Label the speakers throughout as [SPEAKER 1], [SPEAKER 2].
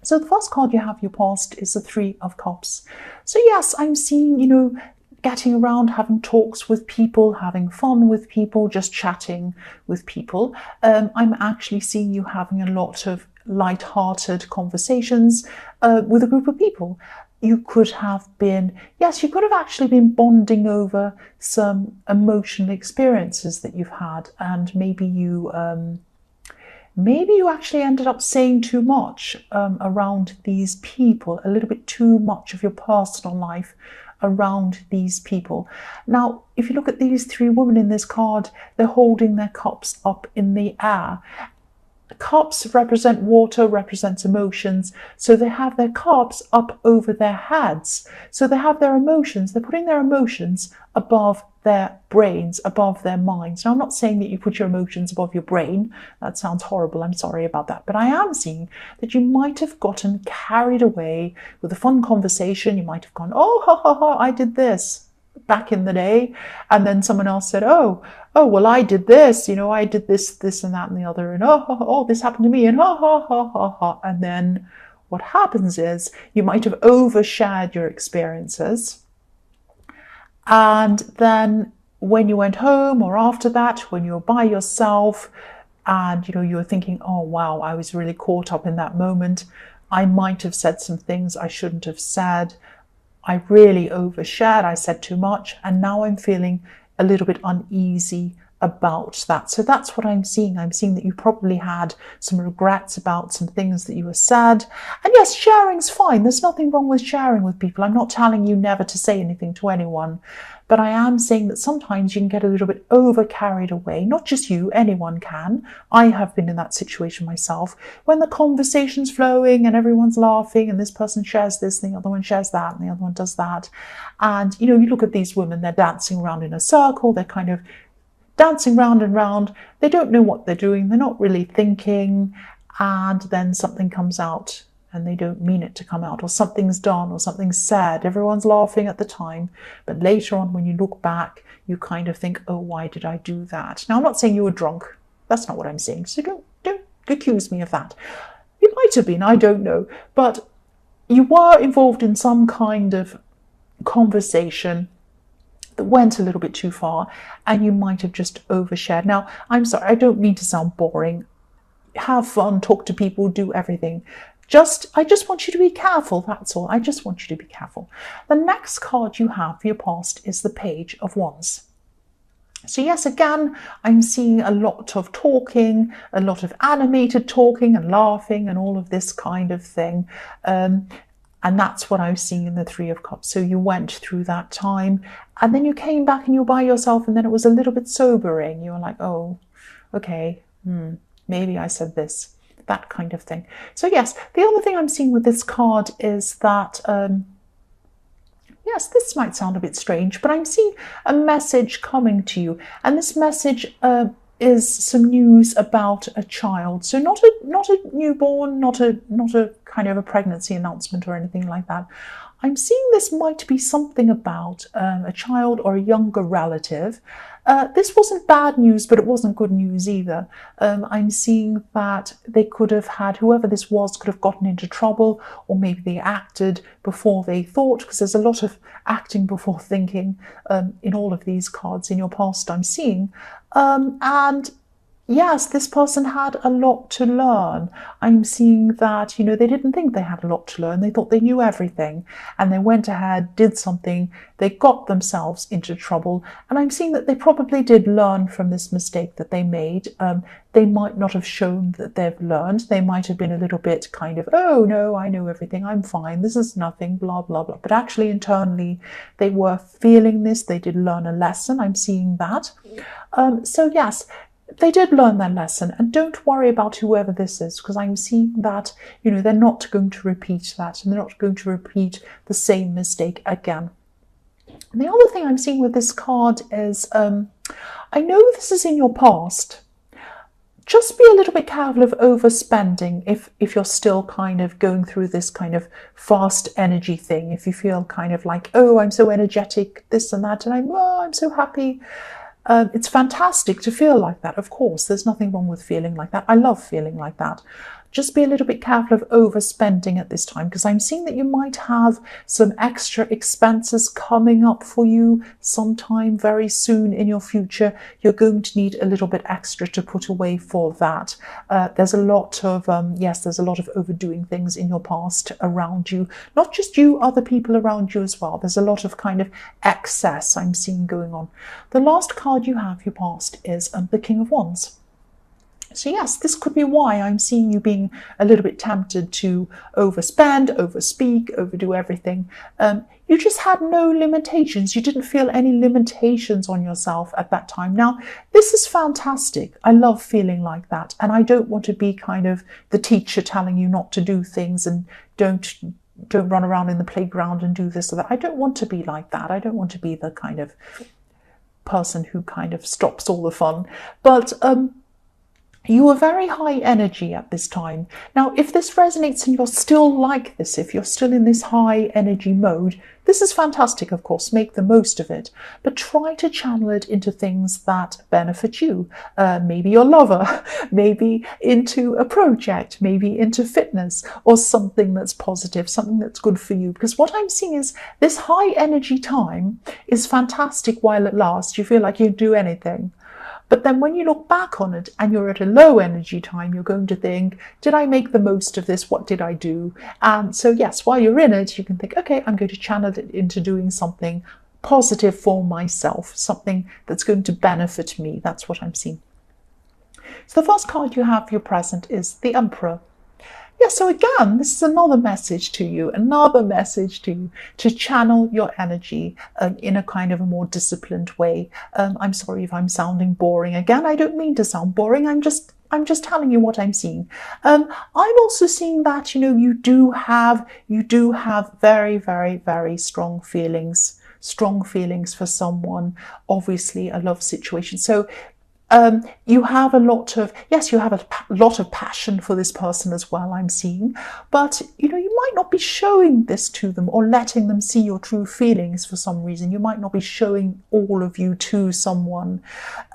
[SPEAKER 1] So the first card you have, your past, is the Three of Cups. So yes, I'm seeing, getting around, having talks with people, having fun with people, just chatting with people. I'm actually seeing you having a lot of light-hearted conversations with a group of people. You could have been, yes, you could have actually been bonding over some emotional experiences that you've had, and maybe you actually ended up saying too much around these people, a little bit too much of your personal life around these people. Now, if you look at these three women in this card, they're holding their cups up in the air. Cups represent water, represents emotions. So they have their cups up over their heads. So they have their emotions. They're putting their emotions above their brains, above their minds. Now, I'm not saying that you put your emotions above your brain. That sounds horrible. I'm sorry about that. But I am seeing that you might have gotten carried away with a fun conversation. You might have gone, oh, ha, ha, ha, I did this back in the day. And then someone else said, well, I did this, I did this and that and the other. And this happened to me. And ha, ha, ha, ha, ha. And then what happens is you might have overshared your experiences. And then when you went home or after that, when you were by yourself and, you were thinking, oh, wow, I was really caught up in that moment. I might have said some things I shouldn't have said. I really overshared. I said too much. And now I'm feeling a little bit uneasy about that. So that's what I'm seeing. I'm seeing that you probably had some regrets about some things that you were said. And yes, sharing's fine. There's nothing wrong with sharing with people. I'm not telling you never to say anything to anyone, but I am saying that sometimes you can get a little bit over carried away. Not just you, anyone can. I have been in that situation myself when the conversation's flowing and everyone's laughing and this person shares this and the other one shares that and the other one does that. And, you look at these women, they're dancing around in a circle. They're kind of dancing round and round. They don't know what they're doing. They're not really thinking. And then something comes out and they don't mean it to come out, or something's done or something's said. Everyone's laughing at the time. But later on, when you look back, you kind of think, oh, why did I do that? Now, I'm not saying you were drunk. That's not what I'm saying. So don't accuse me of that. You might have been, I don't know. But you were involved in some kind of conversation that went a little bit too far, and you might have just overshared. Now, I'm sorry, I don't mean to sound boring. Have fun, talk to people, do everything. I just want you to be careful, that's all. I just want you to be careful. The next card you have for your past is the Page of Wands. So yes, again, I'm seeing a lot of talking, a lot of animated talking and laughing and all of this kind of thing. And that's what I was seeing in the Three of Cups. So you went through that time and then you came back and you were by yourself, and then it was a little bit sobering. You were like, oh, okay, maybe I said this, that kind of thing. So yes, the other thing I'm seeing with this card is that, yes, this might sound a bit strange, but I'm seeing a message coming to you. And this message is some news about a child. So not a newborn, not a kind of a pregnancy announcement or anything like that. I'm seeing this might be something about a child or a younger relative. This wasn't bad news, but it wasn't good news either. I'm seeing that they could have had, whoever this was, could have gotten into trouble, or maybe they acted before they thought, because there's a lot of acting before thinking in all of these cards in your past I'm seeing. And yes, this person had a lot to learn. I'm seeing that, they didn't think they had a lot to learn. They thought they knew everything, and they went ahead, did something, they got themselves into trouble. And I'm seeing that they probably did learn from this mistake that they made. They might not have shown that they've learned. They might have been a little bit kind of, oh no, I know everything, I'm fine, this is nothing, blah, blah, blah. But actually internally, they were feeling this. They did learn a lesson. I'm seeing that. So yes, they did learn their lesson, and don't worry about whoever this is, because I'm seeing that, they're not going to repeat that, and they're not going to repeat the same mistake again. And the other thing I'm seeing with this card is, I know this is in your past. Just be a little bit careful of overspending if you're still kind of going through this kind of fast energy thing. If you feel kind of like, oh, I'm so energetic, this and that, and I'm so happy. It's fantastic to feel like that, of course. There's nothing wrong with feeling like that. I love feeling like that. just be a little bit careful of overspending at this time, because I'm seeing that you might have some extra expenses coming up for you sometime very soon in your future. You're going to need a little bit extra to put away for that. There's a lot of, there's a lot of overdoing things in your past around you. Not just you, other people around you as well. There's a lot of kind of excess I'm seeing going on. The last card you have, your past, is the King of Wands. So yes, this could be why I'm seeing you being a little bit tempted to overspend, overspeak, overdo everything. You just had no limitations. You didn't feel any limitations on yourself at that time. Now, this is fantastic. I love feeling like that. And I don't want to be kind of the teacher telling you not to do things and don't run around in the playground and do this or that. I don't want to be like that. I don't want to be the kind of person who kind of stops all the fun. But you are very high energy at this time. Now, if this resonates and you're still like this, if you're still in this high energy mode, this is fantastic, of course, make the most of it, but try to channel it into things that benefit you. Maybe your lover, maybe into a project, maybe into fitness, or something that's positive, something that's good for you. Because what I'm seeing is this high energy time is fantastic while it lasts. You feel like you'd do anything. But then when you look back on it and you're at a low energy time, you're going to think, did I make the most of this? What did I do? And so yes, while you're in it, you can think, okay, I'm going to channel it into doing something positive for myself, something that's going to benefit me. That's what I'm seeing. So the first card you have for your present is the Emperor. Yeah, so again, this is another message to you to channel your energy in a kind of a more disciplined way. I'm sorry if I'm sounding boring. Again, I don't mean to sound boring. I'm just telling you what I'm seeing. I'm also seeing that, you do have very, very, very strong feelings for someone, obviously a love situation. So you have a lot of passion for this person as well, I'm seeing. But, you might not be showing this to them or letting them see your true feelings for some reason. You might not be showing all of you to someone.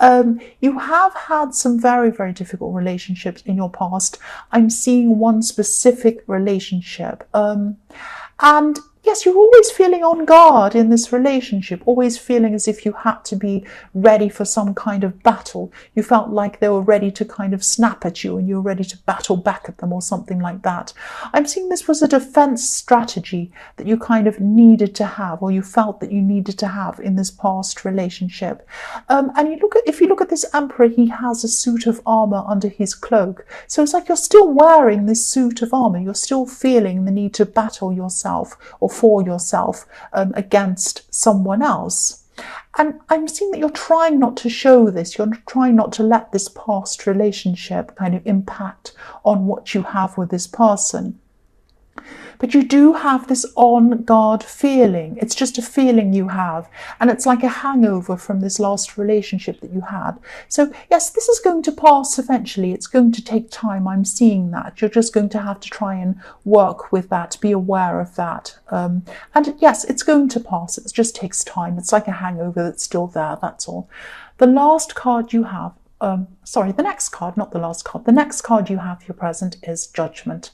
[SPEAKER 1] You have had some very, very difficult relationships in your past. I'm seeing one specific relationship. And yes, you're always feeling on guard in this relationship, always feeling as if you had to be ready for some kind of battle. You felt like they were ready to kind of snap at you and you were ready to battle back at them or something like that. I'm seeing this was a defense strategy that you kind of needed to have, or you felt that you needed to have in this past relationship. And if you look at this Emperor, he has a suit of armor under his cloak. So it's like you're still wearing this suit of armor. You're still feeling the need to battle yourself or for yourself against someone else. And I'm seeing that you're trying not to show this. You're trying not to let this past relationship kind of impact on what you have with this person. But you do have this on guard feeling. It's just a feeling you have. And it's like a hangover from this last relationship that you had. So yes, this is going to pass eventually. It's going to take time. I'm seeing that. You're just going to have to try and work with that, be aware of that. And yes, it's going to pass. It just takes time. It's like a hangover that's still there. That's all. The last card you have, the next card, not the last card. The next card you have for your present is Judgment.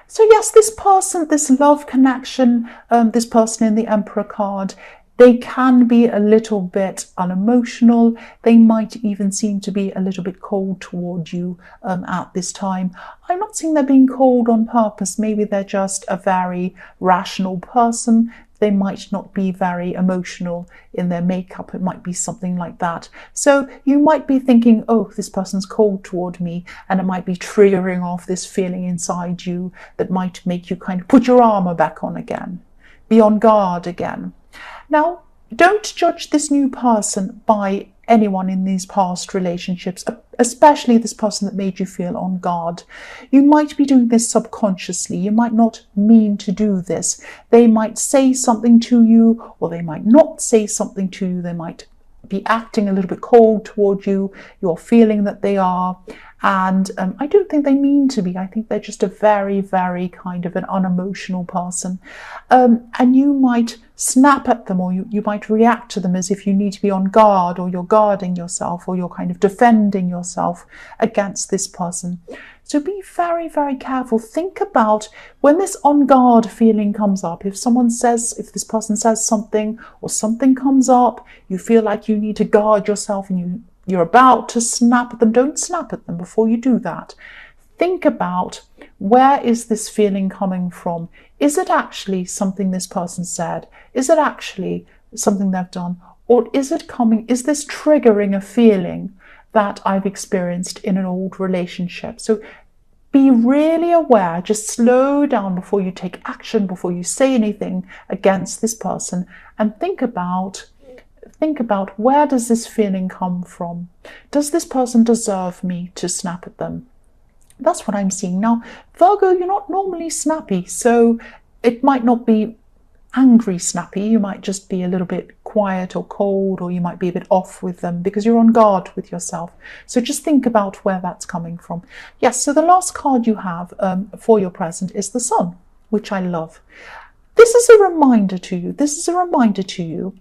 [SPEAKER 1] So yes, this person, this love connection, this person in the Emperor card, they can be a little bit unemotional. They might even seem to be a little bit cold toward you at this time. I'm not saying they're being cold on purpose. Maybe they're just a very rational person. They might not be very emotional in their makeup. It might be something like that. So you might be thinking, oh, this person's cold toward me, and it might be triggering off this feeling inside you that might make you kind of put your armor back on again, be on guard again. Now, don't judge this new person by anyone in these past relationships, especially this person that made you feel on guard. You might be doing this subconsciously. You might not mean to do this. They might say something to you, or they might not say something to you. They might be acting a little bit cold toward you. You're feeling that they are. And I don't think they mean to be. I think they're just a very, very kind of an unemotional person. And you might snap at them, or you might react to them as if you need to be on guard, or you're guarding yourself, or you're kind of defending yourself against this person. So be very, very careful. Think about when this on guard feeling comes up. If this person says something, or something comes up, you feel like you need to guard yourself and you're about to snap at them. Don't snap at them before you do that. Think about, where is this feeling coming from? Is it actually something this person said? Is it actually something they've done? Or is this triggering a feeling that I've experienced in an old relationship? So be really aware. Just slow down before you take action, before you say anything against this person, and think about where does this feeling come from? Does this person deserve me to snap at them? That's what I'm seeing. Now, Virgo, you're not normally snappy, so it might not be angry snappy. You might just be a little bit quiet or cold, or you might be a bit off with them because you're on guard with yourself. So just think about where that's coming from. Yes, so the last card you have for your present is the Sun, which I love. This is a reminder to you.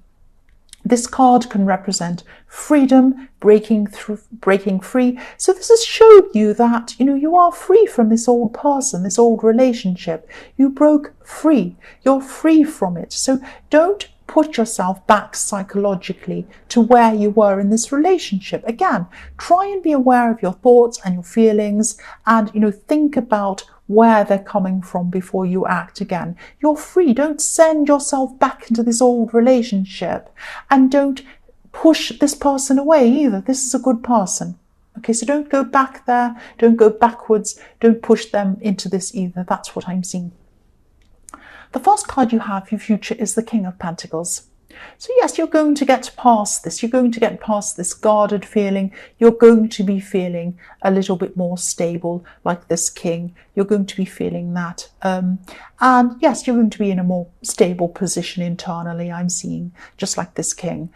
[SPEAKER 1] This card can represent freedom, breaking free. So this has showed you that, you are free from this old person, this old relationship. You broke free. You're free from it. So don't put yourself back psychologically to where you were in this relationship. Again, try and be aware of your thoughts and your feelings, and, think about where they're coming from before you act again. You're free. Don't send yourself back into this old relationship, and don't push this person away either. This is a good person. Okay, so don't go back there. Don't go backwards. Don't push them into this either. That's what I'm seeing. The first card you have, your future, is the King of Pentacles. So yes, you're going to get past this. You're going to get past this guarded feeling. You're going to be feeling a little bit more stable, like this King. You're going to be feeling that. And yes, you're going to be in a more stable position internally, I'm seeing, just like this King.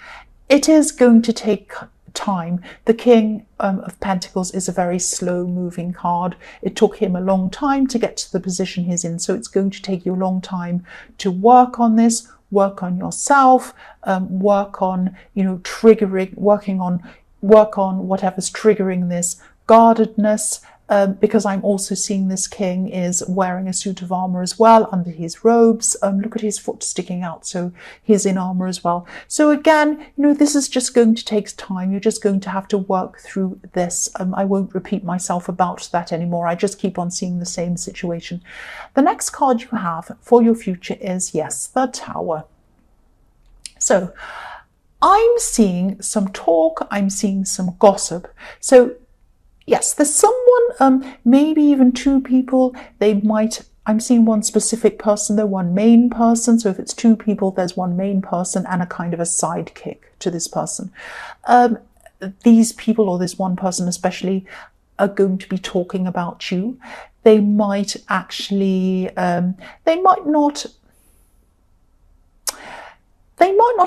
[SPEAKER 1] It is going to take time. The King of Pentacles is a very slow moving card. It took him a long time to get to the position he's in. So it's going to take you a long time to work on this, work on yourself, work on, work on whatever's triggering this guardedness, because I'm also seeing this King is wearing a suit of armor as well under his robes. Look at his foot sticking out, so he's in armor as well. So again, this is just going to take time. You're just going to have to work through this. I won't repeat myself about that anymore. I just keep on seeing the same situation. The next card you have for your future is, yes, the Tower. So I'm seeing some talk. I'm seeing some gossip. So yes, there's someone, maybe even two people. I'm seeing one specific person, though, one main person. So if it's two people, there's one main person and a kind of a sidekick to this person. These people, or this one person especially, are going to be talking about you. They might actually, they might not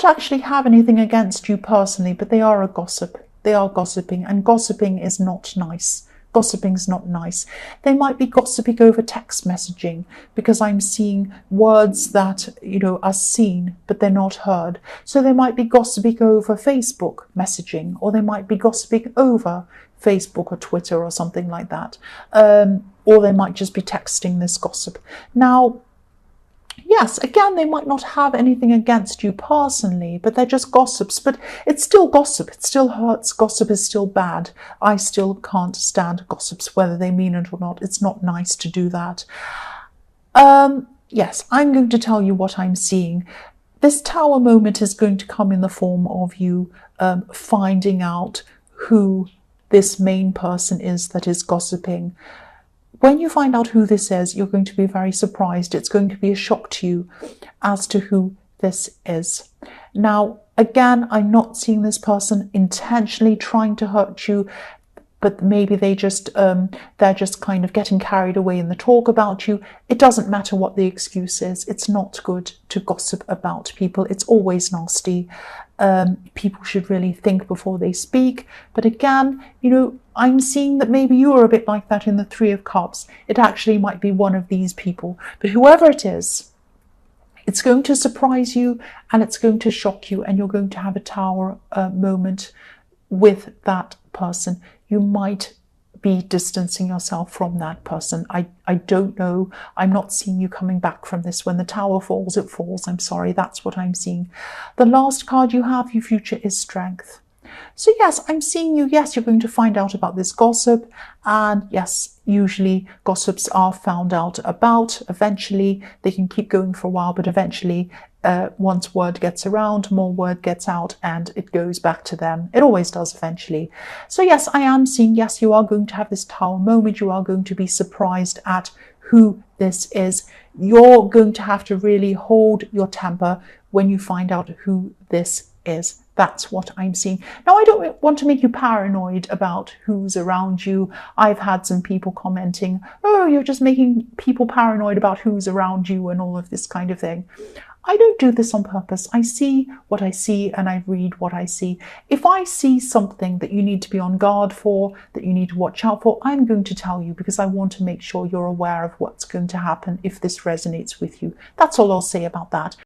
[SPEAKER 1] actually have anything against you personally, but they are a gossip. They are gossiping, and gossiping is not nice. Gossiping's not nice. They might be gossiping over text messaging, because I'm seeing words that, are seen, but they're not heard. So they might be gossiping over Facebook messaging, or they might be gossiping over Facebook or Twitter or something like that. Or they might just be texting this gossip. Now, yes, again, they might not have anything against you personally, but they're just gossips. But it's still gossip. It still hurts. Gossip is still bad. I still can't stand gossips, whether they mean it or not. It's not nice to do that. Yes, I'm going to tell you what I'm seeing. This Tower moment is going to come in the form of you finding out who this main person is that is gossiping. When you find out who this is, you're going to be very surprised. It's going to be a shock to you as to who this is. Now, again, I'm not seeing this person intentionally trying to hurt you, but maybe they're just kind of getting carried away in the talk about you. It doesn't matter what the excuse is. It's not good to gossip about people. It's always nasty. People should really think before they speak. But again, I'm seeing that maybe you are a bit like that in the Three of Cups. It actually might be one of these people. But whoever it is, it's going to surprise you and it's going to shock you, and you're going to have a Tower moment with that person. You might be distancing yourself from that person. I don't know. I'm not seeing you coming back from this. When the Tower falls, it falls. I'm sorry. That's what I'm seeing. The last card you have, your future, is Strength. So yes, I'm seeing you. Yes, you're going to find out about this gossip. And yes, usually gossips are found out about. Eventually, they can keep going for a while, but eventually, once word gets around, more word gets out, and it goes back to them. It always does eventually. So yes, I am seeing, yes, you are going to have this Tower moment. You are going to be surprised at who this is. You're going to have to really hold your temper when you find out who this is. That's what I'm seeing. Now, I don't want to make you paranoid about who's around you. I've had some people commenting, oh, you're just making people paranoid about who's around you and all of this kind of thing. I don't do this on purpose. I see what I see and I read what I see. If I see something that you need to be on guard for, that you need to watch out for, I'm going to tell you, because I want to make sure you're aware of what's going to happen if this resonates with you. That's all I'll say about that.